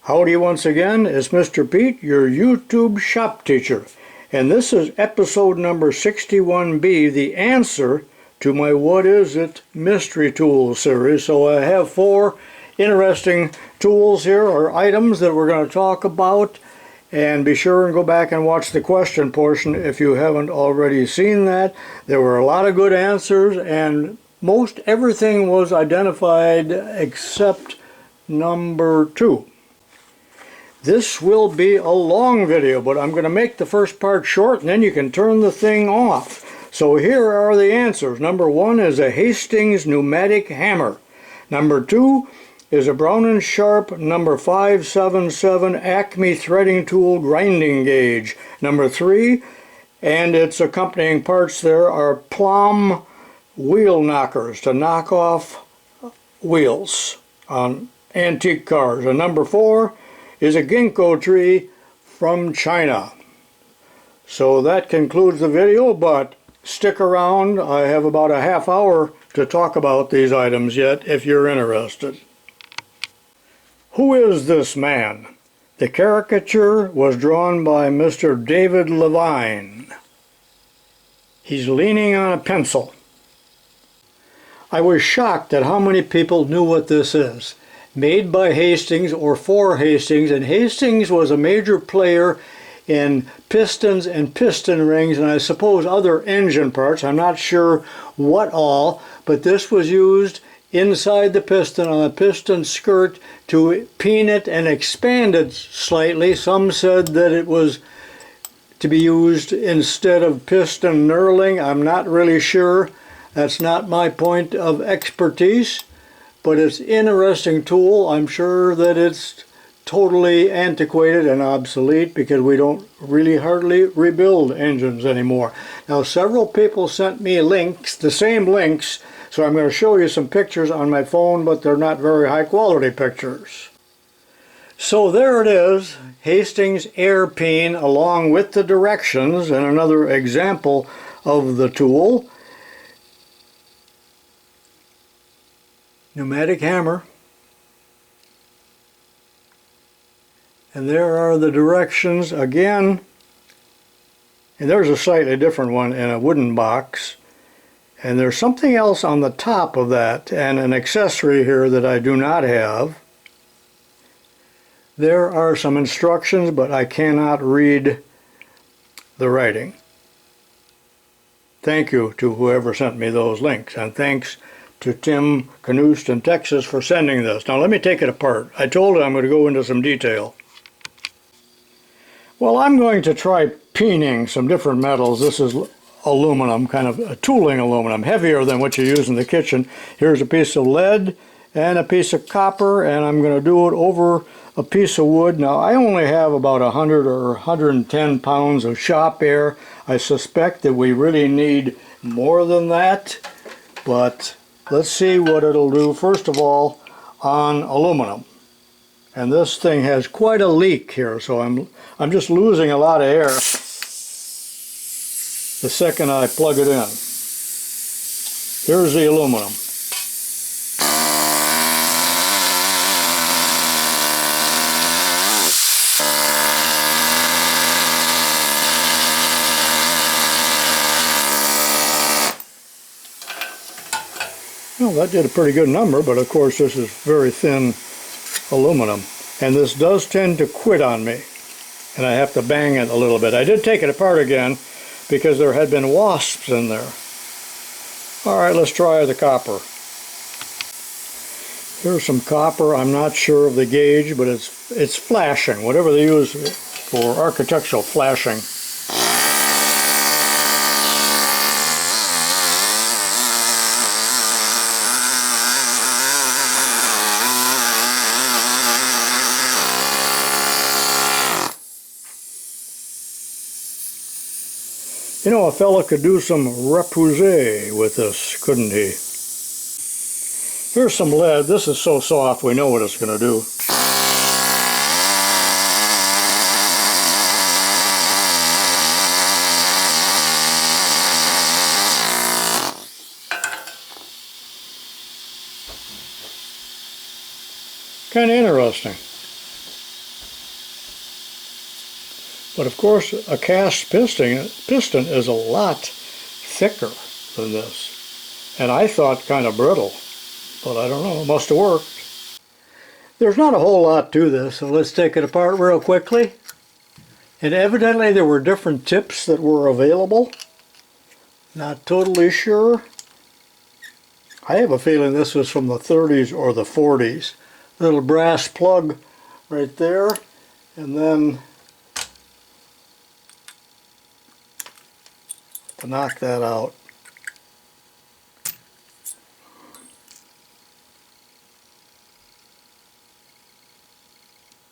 Howdy once again, it's Mr. Pete, your YouTube shop teacher. And this is episode number 61B, the answer to my What Is It Mystery Tools series. So I have 4 interesting tools here, or items that we're going to talk about. And be sure and go back and watch the question portion if you haven't already seen that. There were a lot of good answers, and most everything was identified except number 2. This will be a long video, but I'm going to make the first part short, and then you can turn the thing off. So here are the answers. Number 1 is a Hastings pneumatic hammer. Number 2 is a Brown & Sharpe number 577 Acme threading tool grinding gauge. Number 3, and its accompanying parts there, are Plum wheel knockers to knock off wheels on antique cars. And number 4 is a ginkgo tree from China. So that concludes the video, but stick around. I have about a half hour to talk about these items yet if you're interested. Who is this man? The caricature was drawn by Mr. David Levine. He's leaning on a pencil. I was shocked at how many people knew what this is. Made by Hastings or for Hastings, and Hastings was a major player in pistons and piston rings, and I suppose other engine parts. I'm not sure what all, but this was used inside the piston on the piston skirt to peen it and expand it slightly. Some said that it was to be used instead of piston knurling. I'm not really sure. That's not my point of expertise. But it's an interesting tool. I'm sure that it's totally antiquated and obsolete because we don't really hardly rebuild engines anymore. Now, several people sent me links, the same links, so I'm going to show you some pictures on my phone, but they're not very high quality pictures. So there it is, Hastings air peen along with the directions and another example of the tool. Pneumatic hammer, and there are the directions again, and there's a slightly different one in a wooden box, and there's something else on the top of that and an accessory here that I do not have. There are some instructions, but I cannot read the writing. Thank you to whoever sent me those links, and thanks to Tim Knust in Texas for sending this. Now let me take it apart. I told him I'm going to go into some detail. Well, I'm going to try peening some different metals. This is aluminum, kind of a tooling aluminum, heavier than what you use in the kitchen. Here's a piece of lead and a piece of copper, and I'm going to do it over a piece of wood. Now I only have about 100 or 110 pounds of shop air. I suspect that we really need more than that, but let's see what it'll do, first of all, on aluminum. And this thing has quite a leak here, so I'm just losing a lot of air the second I plug it in. Here's the aluminum. Well, that did a pretty good number, but of course this is very thin aluminum. And this does tend to quit on me, and I have to bang it a little bit. I did take it apart again because there had been wasps in there. Alright, let's try the copper. Here's some copper. I'm not sure of the gauge, but it's flashing, whatever they use for architectural flashing. You know, a fella could do some repoussé with this, couldn't he? Here's some lead. This is so soft we know what it's going to do. Kind of interesting. But of course, a cast piston is a lot thicker than this. And I thought kind of brittle, but I don't know, it must have worked. There's not a whole lot to this, so let's take it apart real quickly. And evidently there were different tips that were available. Not totally sure. I have a feeling this was from the 30s or the 40s. Little brass plug right there, and then to knock that out.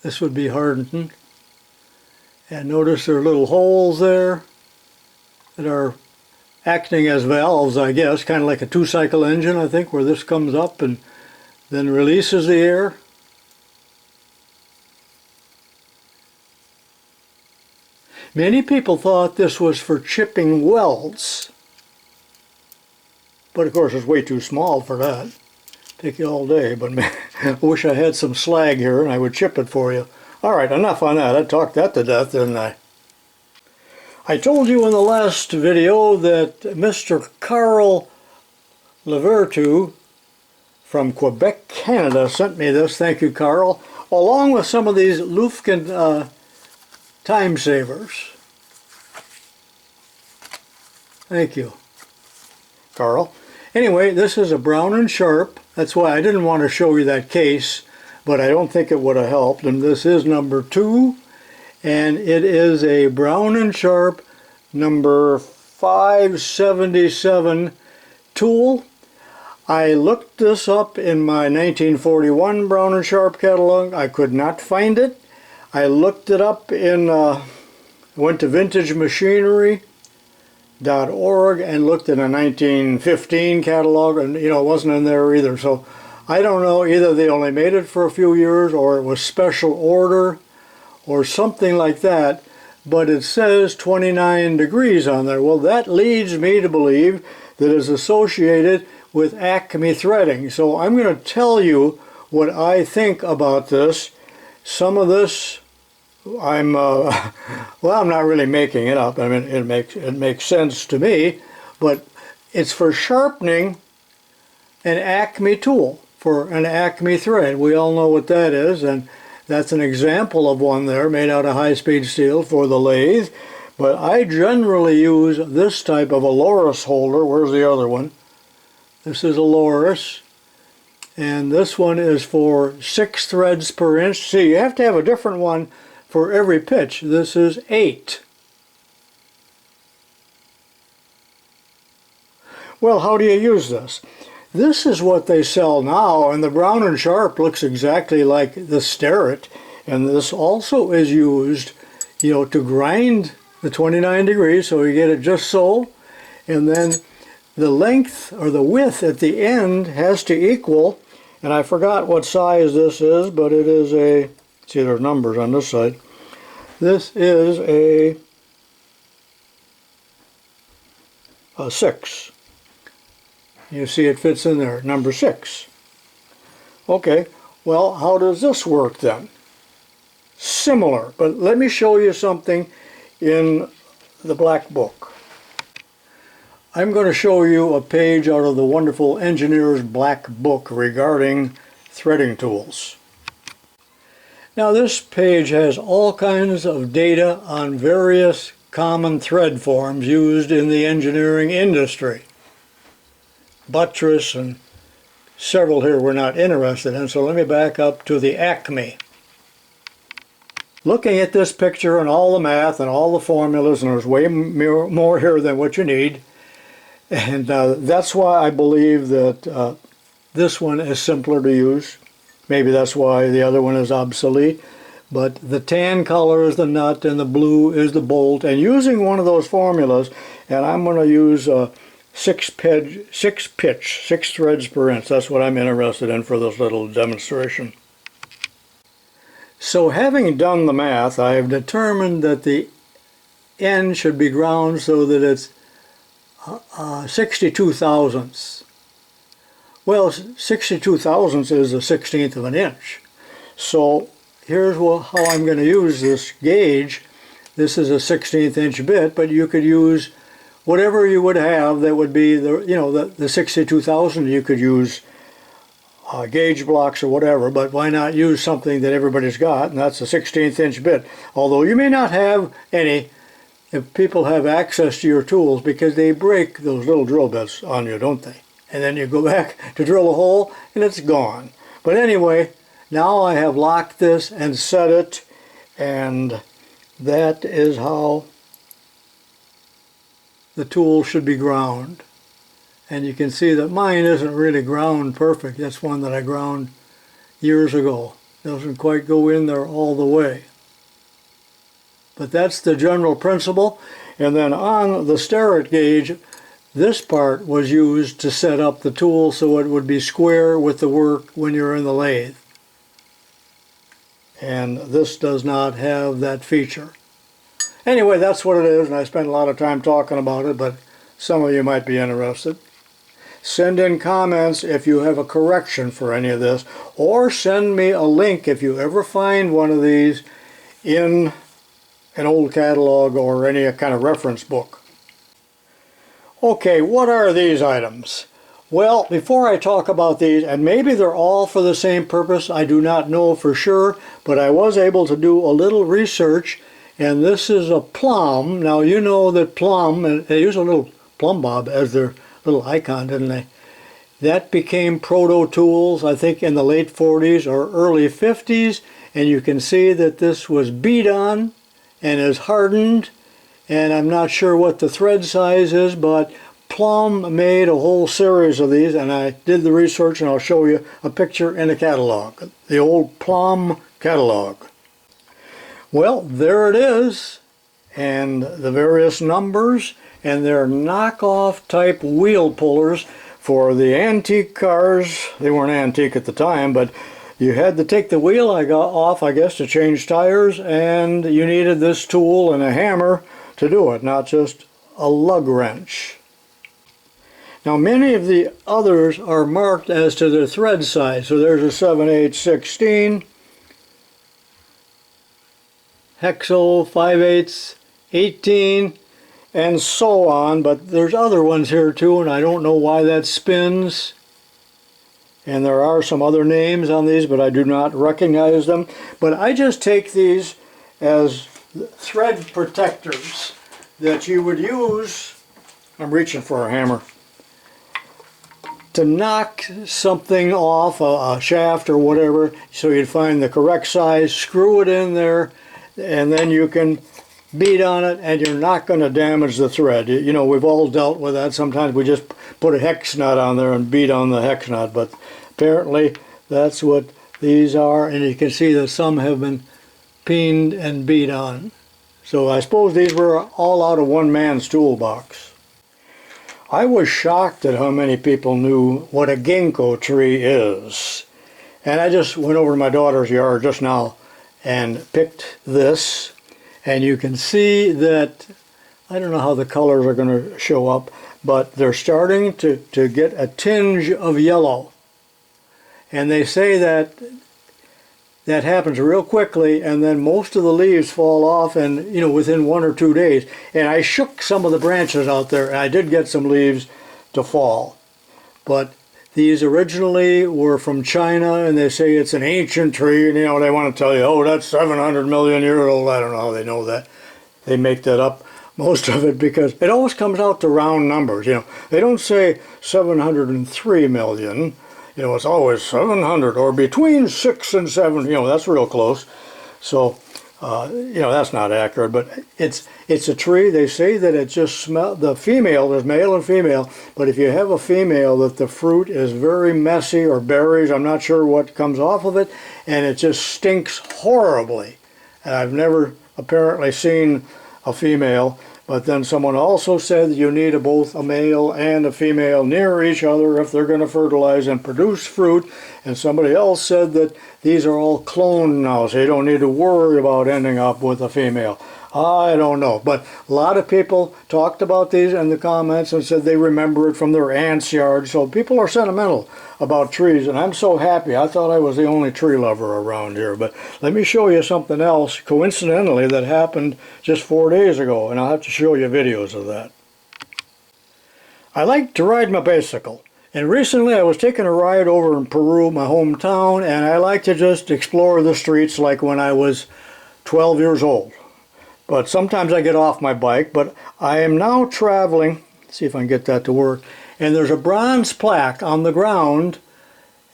This would be hardened. And notice there are little holes there that are acting as valves, I guess, kind of like a two-cycle engine, I think, where this comes up and then releases the air. Many people thought this was for chipping welds, but of course it's way too small for that. Take you all day, but I wish I had some slag here and I would chip it for you. All right, enough on that. I talked that to death, didn't I? I told you in the last video that Mr. Carl Levine from Quebec, Canada sent me this. Thank you, Carl. Along with some of these Lufkin time savers. Thank you, Carl. Anyway, this is a Brown & Sharpe. That's why I didn't want to show you that case, but I don't think it would have helped. And this is number 2, and it is a Brown & Sharpe number 577 tool. I looked this up in my 1941 Brown & Sharpe catalog. I could not find it. I looked it up in, went to vintagemachinery.org and looked in a 1915 catalog, and it wasn't in there either. So I don't know, either they only made it for a few years or it was special order or something like that, but it says 29 degrees on there. Well, that leads me to believe that it's associated with Acme threading. So I'm going to tell you what I think about this. Some of this I'm well, I'm not really making it up. I mean, it makes sense to me, but it's for sharpening an Acme tool, for an Acme thread. We all know what that is, and that's an example of one there made out of high-speed steel for the lathe. But I generally use this type of a loris holder. Where's the other one? This is a loris, and this one is for 6 threads per inch. See, you have to have a different one for every pitch. This is 8. Well, how do you use this? This is what they sell now, and the Brown & Sharpe looks exactly like the Starrett, and this also is used, to grind the 29 degrees, so you get it just so, and then the length or the width at the end has to equal, and I forgot what size this is, but it is a, see, there's numbers on this side. This is a 6. You see it fits in there, number 6. Okay, well, how does this work then? Similar, but let me show you something in the black book. I'm going to show you a page out of the wonderful Engineer's Black Book regarding threading tools. Now this page has all kinds of data on various common thread forms used in the engineering industry. Buttress and several here we're not interested in, so let me back up to the Acme. Looking at this picture and all the math and all the formulas, and there's way more here than what you need, and that's why I believe that this one is simpler to use. Maybe that's why the other one is obsolete, but the tan color is the nut and the blue is the bolt, and using one of those formulas, and I'm going to use 6 threads per inch. That's what I'm interested in for this little demonstration. So having done the math, I have determined that the end should be ground so that it's 62 thousandths. Well, 62 thousandths is a 16th of an inch. So here's how I'm going to use this gauge. This is a 16th inch bit, but you could use whatever you would have that would be the 62,000. You could use gauge blocks or whatever, but why not use something that everybody's got, and that's a 16th inch bit. Although you may not have any, if people have access to your tools, because they break those little drill bits on you, don't they? And then you go back to drill a hole and it's gone. But anyway, now I have locked this and set it, and that is how the tool should be ground. And you can see that mine isn't really ground perfect. That's one that I ground years ago. Doesn't quite go in there all the way. But that's the general principle. And then on the Starrett gauge, this part was used to set up the tool so it would be square with the work when you're in the lathe. And this does not have that feature. Anyway, that's what it is, and I spent a lot of time talking about it, but some of you might be interested. Send in comments if you have a correction for any of this, or send me a link if you ever find one of these in an old catalog or any kind of reference book. Okay, what are these items? Well, before I talk about these, and maybe they're all for the same purpose, I do not know for sure, but I was able to do a little research, and this is a plumb. Now you know that plumb, and they use a little plumb bob as their little icon, didn't they? That became proto tools, I think, in the late 40s or early 50s, and you can see that this was beat on and is hardened, and I'm not sure what the thread size is, but Plumb made a whole series of these, and I did the research, and I'll show you a picture in a catalog, the old Plumb catalog. Well, there it is, and the various numbers, and they're knockoff type wheel pullers for the antique cars. They weren't antique at the time, but you had to take the wheel off, I guess, to change tires, and you needed this tool and a hammer to do it, not just a lug wrench. Now, many of the others are marked as to their thread size. So there's a 7/8 16, Hexo 5/8 18, and so on. But there's other ones here too, and I don't know why that spins. And there are some other names on these, but I do not recognize them. But I just take these as thread protectors that you would use. I'm reaching for a hammer. To knock something off, a shaft or whatever, so you'd find the correct size, screw it in there, and then you can beat on it, and you're not going to damage the thread. You know, we've all dealt with that. Sometimes we just put a hex nut on there and beat on the hex nut, but apparently that's what these are, and you can see that some have been peened and beat on. So I suppose these were all out of one man's toolbox. I was shocked at how many people knew what a ginkgo tree is. And I just went over to my daughter's yard just now and picked this. And you can see that, I don't know how the colors are going to show up, but they're starting to get a tinge of yellow. And they say that that happens real quickly, and then most of the leaves fall off, and within 1 or 2 days. And I shook some of the branches out there, and I did get some leaves to fall. But these originally were from China, and they say it's an ancient tree, and they want to tell you, oh, that's 700 million years old. I don't know how they know that. They make that up, most of it, because it always comes out to round numbers. They don't say 703 million. It's always 700 or between 6 and 7. That's real close. So, that's not accurate. But it's a tree. They say that it just smells. The female, there's male and female. But if you have a female, that the fruit is very messy, or berries. I'm not sure what comes off of it, and it just stinks horribly. And I've never apparently seen a female. But then someone also said that you need both a male and a female near each other if they're going to fertilize and produce fruit. And somebody else said that these are all cloned now, so you don't need to worry about ending up with a female. I don't know, but a lot of people talked about these in the comments and said they remember it from their aunt's yard. So people are sentimental about trees, and I'm so happy. I thought I was the only tree lover around here, but let me show you something else, coincidentally, that happened just 4 days ago, and I'll have to show you videos of that. I like to ride my bicycle, and recently I was taking a ride over in Peru, my hometown, and I like to just explore the streets like when I was 12 years old. But sometimes I get off my bike, but I am now traveling, let's see if I can get that to work, and there's a bronze plaque on the ground,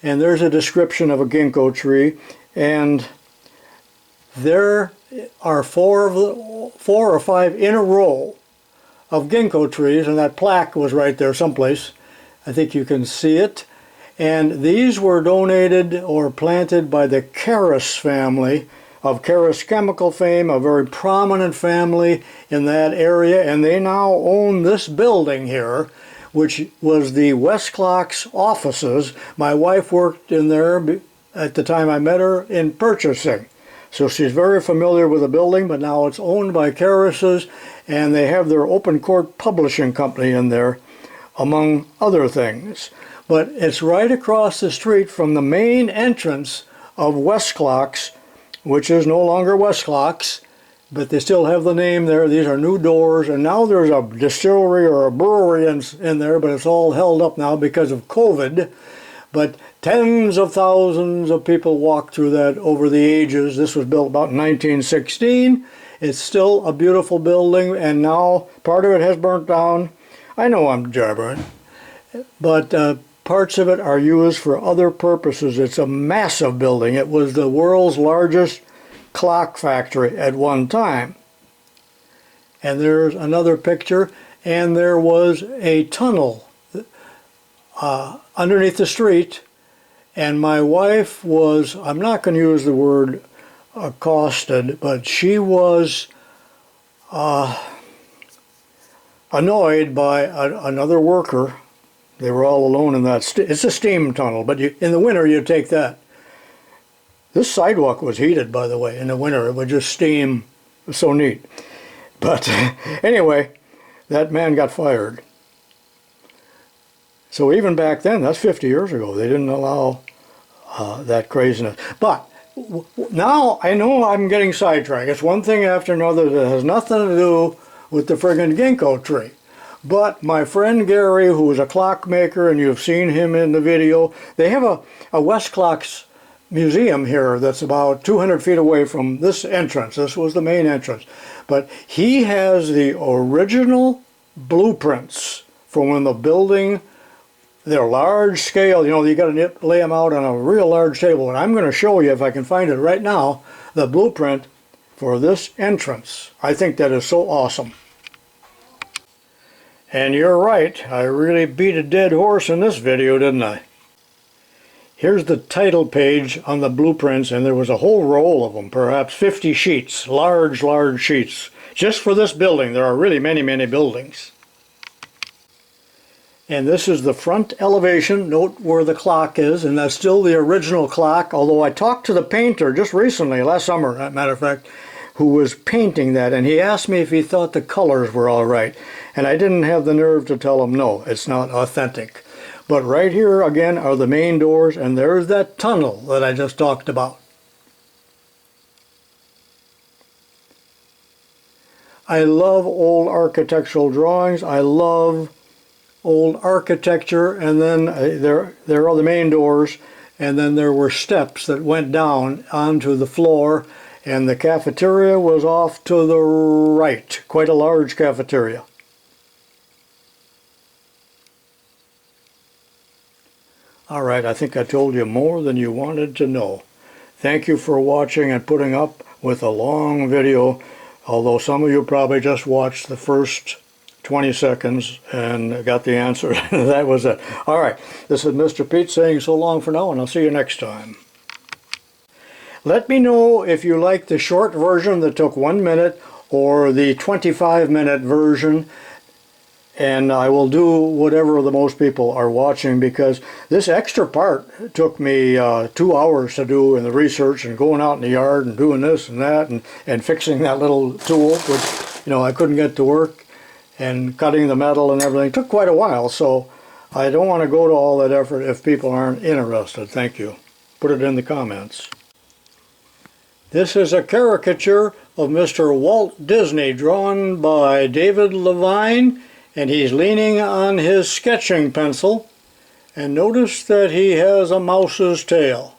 and there's a description of a ginkgo tree, and there are four or five in a row of ginkgo trees, and that plaque was right there someplace. I think you can see it. And these were donated or planted by the Karras family of Karras chemical fame, a very prominent family in that area, and they now own this building here, which was the Westclox offices. My wife worked in there at the time I met her in purchasing. So she's very familiar with the building, but now it's owned by Karras's, and they have their open court publishing company in there, among other things. But it's right across the street from the main entrance of Westclox, which is no longer Westclox, but they still have the name there. These are new doors, and now there's a distillery or a brewery in there, but it's all held up now because of COVID. But tens of thousands of people walked through that over the ages. This was built about 1916. It's still a beautiful building, and now part of it has burnt down. I know I'm jabbering, but parts of it are used for other purposes. It's a massive building. It was the world's largest clock factory at one time. And there's another picture, and there was a tunnel underneath the street, and my wife was, I'm not going to use the word accosted, but she was annoyed by another worker. They were all alone in that. It's a steam tunnel, but in the winter you take that. This sidewalk was heated, by the way. In the winter it would just steam. It was so neat. But anyway, that man got fired. So even back then, that's 50 years ago, they didn't allow that craziness. But now I know I'm getting sidetracked. It's one thing after another that has nothing to do with the friggin' ginkgo tree. But my friend Gary, who is a clockmaker, and you've seen him in the video, they have a Westclox museum here that's about 200 feet away from this entrance. This was the main entrance. But he has the original blueprints from when the building, they're large scale, you know, you got to lay them out on a real large table. And I'm going to show you, if I can find it right now, the blueprint for this entrance. I think that is so awesome. And you're right, I really beat a dead horse in this video, didn't I? Here's the title page on the blueprints, and there was a whole roll of them, perhaps 50 sheets, large sheets. Just for this building. There are really many buildings. And this is the front elevation. Note where the clock is, and that's still the original clock, although I talked to the painter just recently, last summer, as a matter of fact, who was painting that, and he asked me if he thought the colors were all right. And I didn't have the nerve to tell him no, it's not authentic. But right here again are the main doors, and there's that tunnel that I just talked about. I love old architectural drawings. I love old architecture, and then there are the main doors, and then there were steps that went down onto the floor, and the cafeteria was off to the right, quite a large cafeteria. All right, I think I told you more than you wanted to know. Thank you for watching and putting up with a long video, although some of you probably just watched the first 20 seconds and got the answer. That was it. All right, this is Mr. Pete saying so long for now, and I'll see you next time. Let me know if you like the short version that took 1 minute or the 25-minute version. and I will do whatever the most people are watching, because this extra part took me 2 hours to do in the research and going out in the yard and doing this and that and fixing that little tool, which, you know, I couldn't get to work, and cutting the metal and everything. It took quite a while, so I don't want to go to all that effort if people aren't interested. Thank you. Put it in the comments. This is a caricature of Mr. Walt Disney, drawn by David Levine, and he's leaning on his sketching pencil, and notice that he has a mouse's tail.